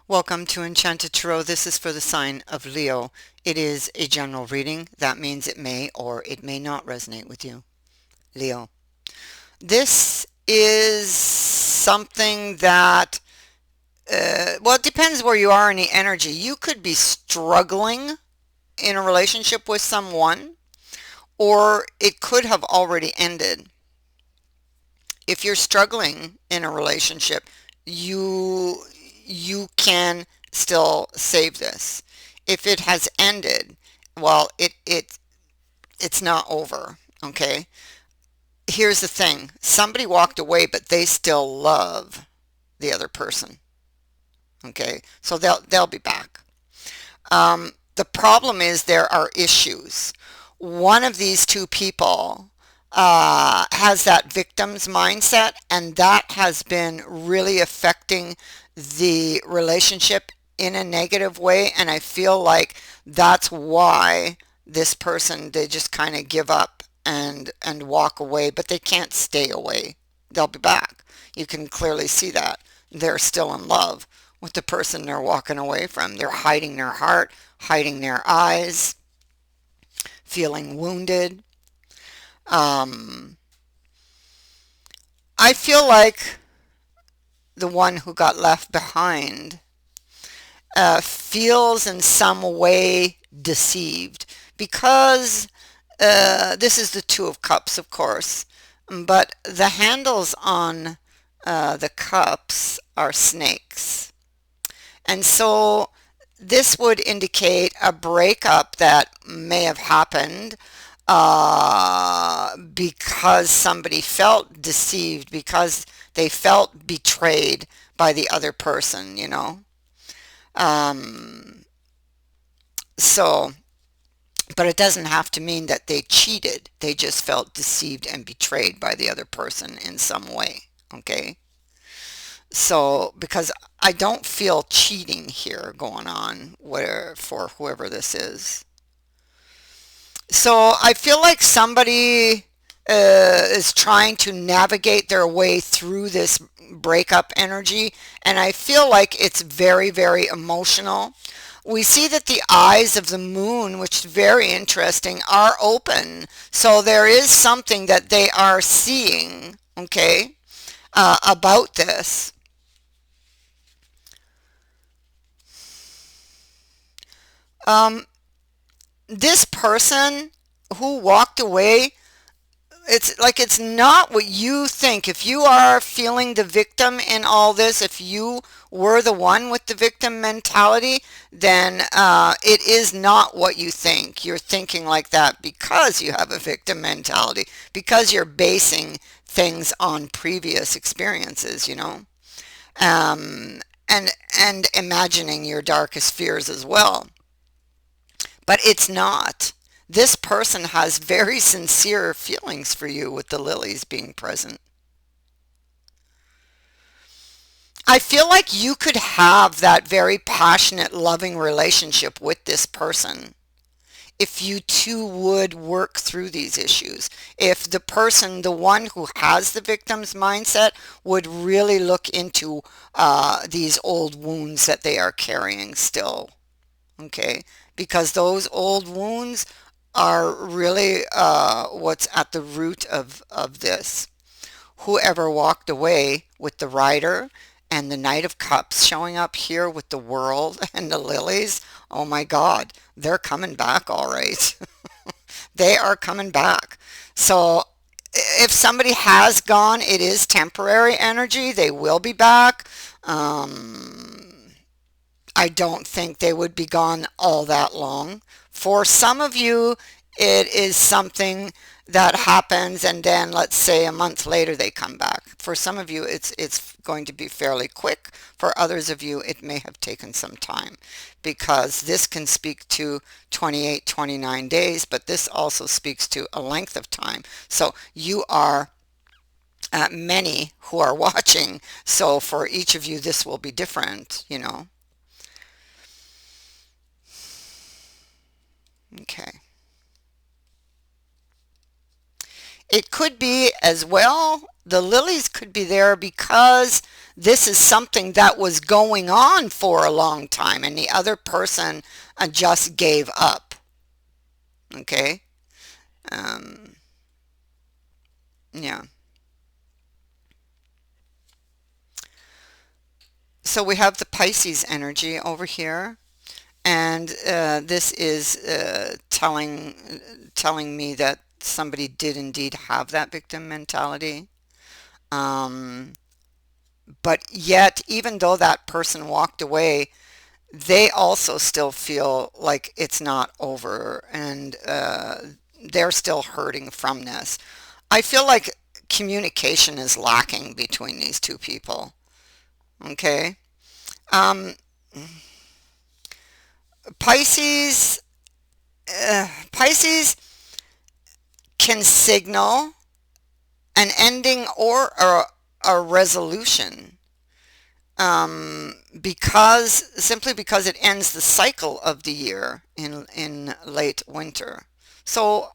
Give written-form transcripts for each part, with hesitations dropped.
Welcome to Enchanted Tarot. This is for the sign of Leo. It is a general reading. That means it may or it may not resonate with you, Leo. This is something that, well, it depends where you are in the energy. You could be struggling in a relationship with someone, or it could have already ended. If you're struggling in a relationship, you you can still save this. If it has ended, well, it's not over, okay? Here's the thing. Somebody walked away, but they still love the other person, okay? So they'll be back. The problem is there are issues. One of these two people has that victim's mindset, and that has been really affecting the relationship in a negative way. And I feel like that's why this person, they just kind of give up and walk away, but they can't stay away. They'll be back. You can clearly see that they're still in love with the person they're walking away from. They're hiding their heart, hiding their eyes, feeling wounded. Um, I feel like the one who got left behind feels in some way deceived because this is the Two of Cups, of course, but the handles on the cups are snakes. And so this would indicate a breakup that may have happened because somebody felt deceived, because they felt betrayed by the other person, you know. Um, so, but it doesn't have to mean that they cheated. They just felt deceived and betrayed by the other person in some way. Okay. So, because I don't feel cheating here going on where for whoever this is. So I feel like somebody is trying to navigate their way through this breakup energy, and I feel like it's very, very emotional. We see that the eyes of the moon, which is very interesting, are open. So there is something that they are seeing, okay, about this. Um, this person who walked away, it's like it's not what you think. If you are feeling the victim in all this, if you were the one with the victim mentality, then it is not what you think. You're thinking like that because you have a victim mentality, because you're basing things on previous experiences, you know, um, and imagining your darkest fears as well. But it's not. This person has very sincere feelings for you with the lilies being present. I feel like you could have that very passionate, loving relationship with this person if you two would work through these issues. If the person, the one who has the victim's mindset, would really look into these old wounds that they are carrying still. Okay, because those old wounds are really what's at the root of this. Whoever walked away with the rider and the Knight of Cups showing up here with the world and the lilies, oh my God, they're coming back all right. They are coming back. So if somebody has gone, it is temporary energy. They will be back. I don't think they would be gone all that long. For some of you, it is something that happens and then let's say a month later they come back. For some of you, it's going to be fairly quick. For others of you, it may have taken some time because this can speak to 28, 29 days, but this also speaks to a length of time. So you are many who are watching. So for each of you, this will be different, you know. Okay. It could be as well the lilies could be there because this is something that was going on for a long time and the other person just gave up. Okay. Um, yeah. So we have the Pisces energy over here, and this is telling me that somebody did indeed have that victim mentality. Um, but yet, even though that person walked away, they also still feel like it's not over, and they're still hurting from this. I feel like communication is lacking between these two people. Okay. Um, Pisces, Pisces can signal an ending or a resolution, because simply because it ends the cycle of the year in late winter. So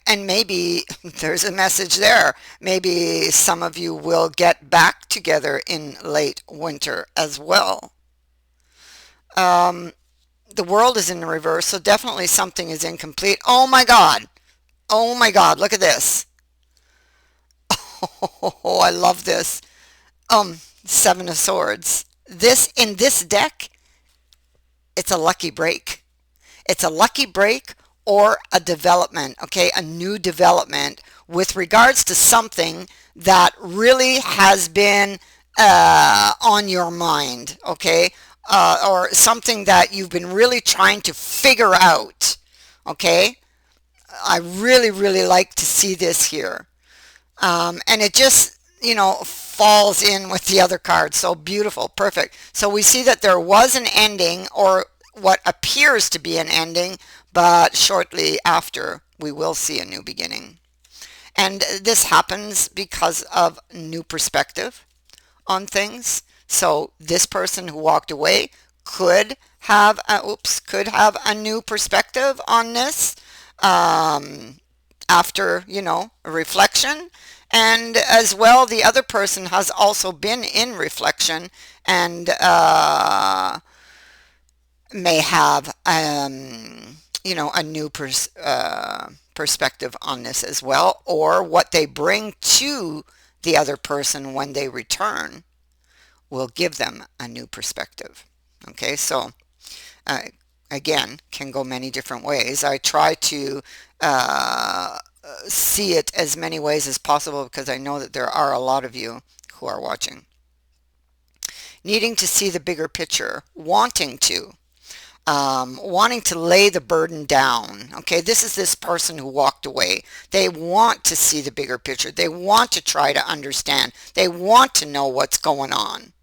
and maybe there's a message there. Maybe some of you will get back together in late winter as well. Um, the world is in the reverse, so definitely something is incomplete. Oh my God. Oh my God, look at this. Oh, I love this. Seven of Swords. This in this deck, it's a lucky break. It's a lucky break or a development, okay? A new development with regards to something that really has been on your mind, okay? Or something that you've been really trying to figure out, okay? I really, really like to see this here. And it just, falls in with the other cards. So beautiful, perfect. So we see that there was an ending, or what appears to be an ending, but shortly after we will see a new beginning. And this happens because of new perspective on things. So this person who walked away could have a new perspective on this. Um, After, a reflection. And as well, the other person has also been in reflection and may have, a new perspective on this as well, or what they bring to the other person when they return will give them a new perspective. Okay, so uh, again, can go many different ways. I try to uh, see it as many ways as possible because I know that there are a lot of you who are watching. Needing to see the bigger picture, wanting to lay the burden down. Okay, this is this person who walked away. They want to see the bigger picture. They want to try to understand. They want to know what's going on.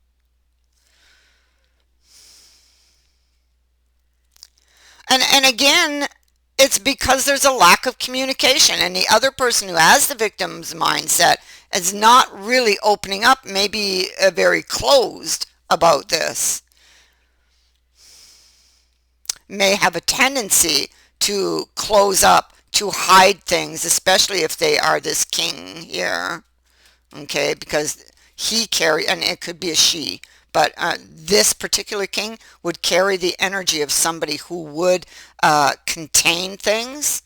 And again, it's because there's a lack of communication, and the other person who has the victim's mindset is not really opening up, maybe very closed about this, may have a tendency to close up, to hide things, especially if they are this king here. Okay, because and it could be a she, but this particular king would carry the energy of somebody who would contain things,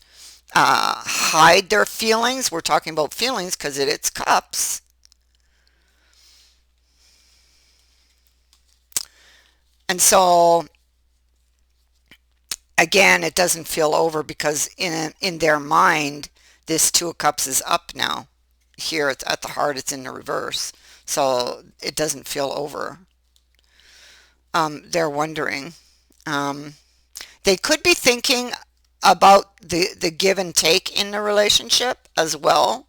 hide their feelings. We're talking about feelings because it's cups. And so again, it doesn't feel over because in their mind, this two of cups is up now. Here it's at the heart, it's in the reverse. So it doesn't feel over. They're wondering. Um, they could be thinking about the give and take in the relationship as well.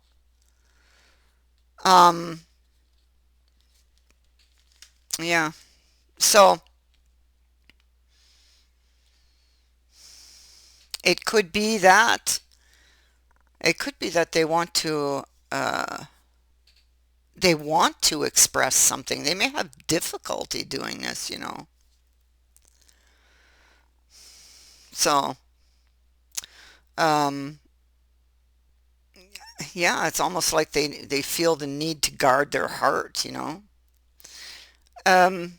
Um, yeah. So it could be that uh, they want to express something. They may have difficulty doing this. So um, Yeah, it's almost like they feel the need to guard their heart, you know. Um,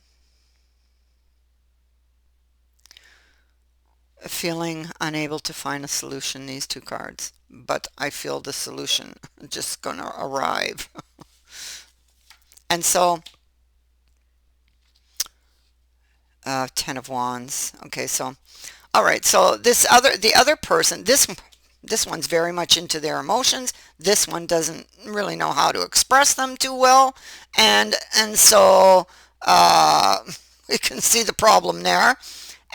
Feeling unable to find a solution, these two cards, but I feel the solution just gonna arrive. And so, Ten of Wands. Okay, so all right, so the other person, this one's very much into their emotions. This one doesn't really know how to express them too well, and so uh, we can see the problem there.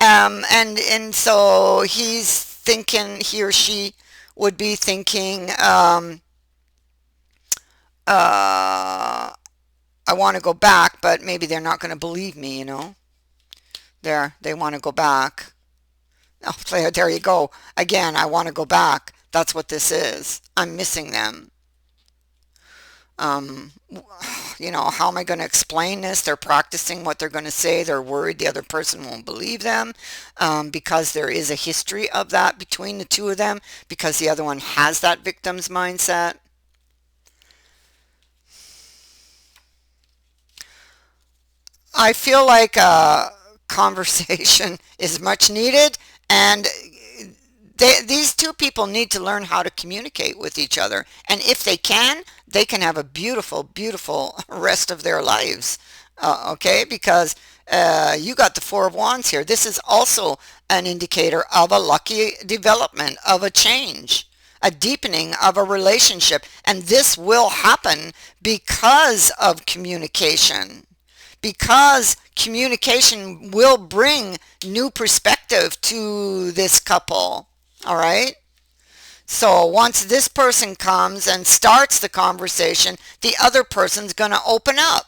And so he's thinking, he or she would be thinking, uh, I want to go back, but maybe they're not going to believe me, you know. They want to go back. Oh, there you go. Again, I want to go back. That's what this is. I'm missing them. Um, you know, how am I going to explain this? They're practicing what they're going to say. They're worried the other person won't believe them, because there is a history of that between the two of them, because the other one has that victim's mindset. I feel like a conversation is much needed, and these two people need to learn how to communicate with each other. And if they can have a beautiful, beautiful rest of their lives. Okay, because you got the Four of Wands here. This is also an indicator of a lucky development, of a change, a deepening of a relationship. And this will happen because of communication, because communication will bring new perspective to this couple. All right. So once this person comes and starts the conversation, the other person's going to open up.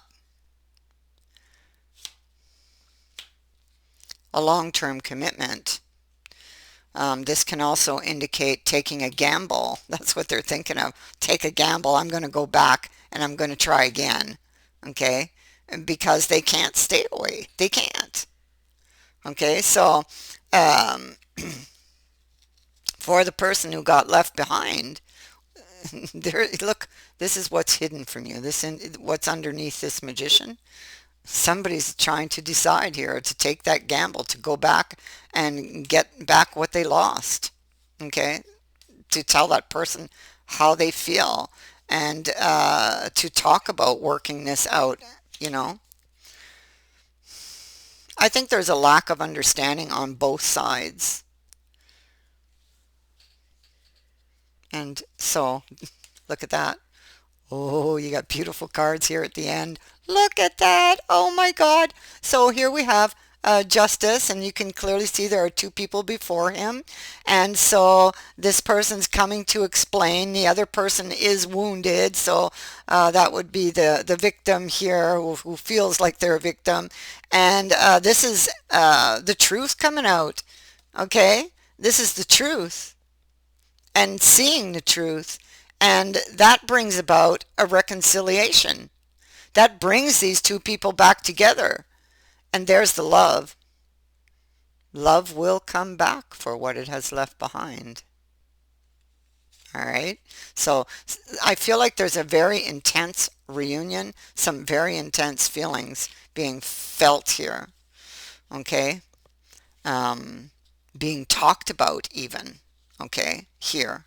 A long-term commitment. This can also indicate taking a gamble. That's what they're thinking of. Take a gamble. I'm going to go back and I'm going to try again. Okay? Because they can't stay away. They can't. Okay? So, um, for the person who got left behind, there, look, this is what's hidden from you. What's underneath this magician. Somebody's trying to decide here to take that gamble, to go back and get back what they lost. Okay, to tell that person how they feel, and to talk about working this out. You know, I think there's a lack of understanding on both sides, and so look at that. Oh, you got beautiful cards here at the end. Look at that. Oh my God. So here we have Justice, and you can clearly see there are two people before him. And so this person's coming to explain. The other person is wounded. So that would be the victim here, who feels like they're a victim. And this is the truth coming out. Okay? This is the truth, and seeing the truth. And that brings about a reconciliation. That brings these two people back together. And there's the love. Love will come back for what it has left behind. All right. So I feel like there's a very intense reunion, some very intense feelings being felt here. Okay. Um, Being talked about even. Okay. Here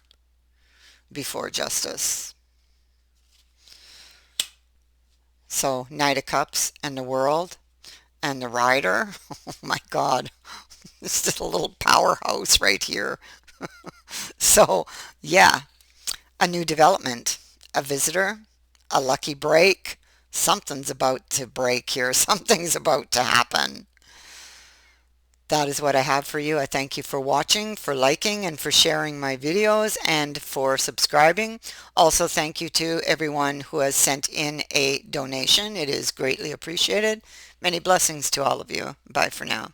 before Justice. So Knight of Cups and the World and the Rider. Oh my God. This is a little powerhouse right here. So yeah, a new development, a visitor, a lucky break. Something's about to break here. Something's about to happen. That is what I have for you. I thank you for watching, for liking, and for sharing my videos, and for subscribing. Also, thank you to everyone who has sent in a donation. It is greatly appreciated. Many blessings to all of you. Bye for now.